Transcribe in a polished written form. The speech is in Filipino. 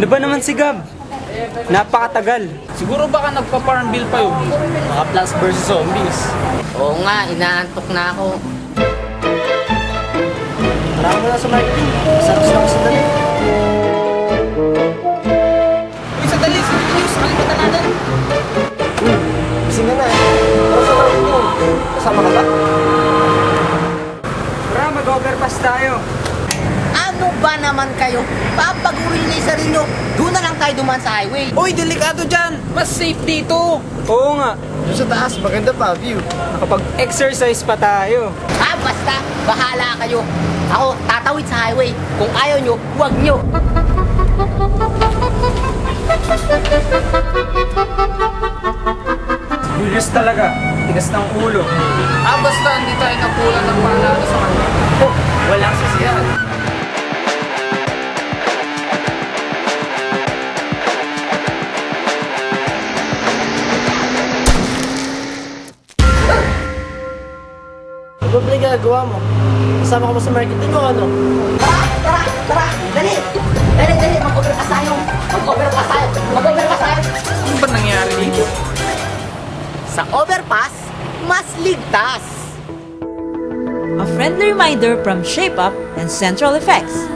Ano ba naman si Gab? Napakatagal. Siguro baka nagpa-farm bill pa yun. Mga Plants vs. Zombies. Oo nga, inaantok na ako. Tara mo na sa marketing. Masarap sila masadali. Uy, sandali! News! Kalimutan natin! Gising na na eh. Tara sa marketing. Kasama ka ba? Tara, mag-overpass tayo. Ano ba naman kayo? Papagurin na yung sarili nyo. Doon na lang tayo duman sa highway. Uy, delikado dyan! Mas safe dito! Oo nga. Doon sa taas, maganda pa, view. Nakapag-exercise pa tayo. Ah, basta, bahala kayo. Ako, tatawid sa highway. Kung ayaw nyo, huwag nyo. Julius talaga. Tigas ng ulo. Basta hindi tayo nakulang ng paalala sa kanya. Walang sisiyan. Ano ba ginagawa mo? Kasama ka ba sa marketing o ano? Tara, dali. Dali, mag-overpass tayo. Mag-overpass tayo. Ano ba nangyari dito? Sa overpass, mas ligtas. A friendly reminder from Shape Up and Central Effects.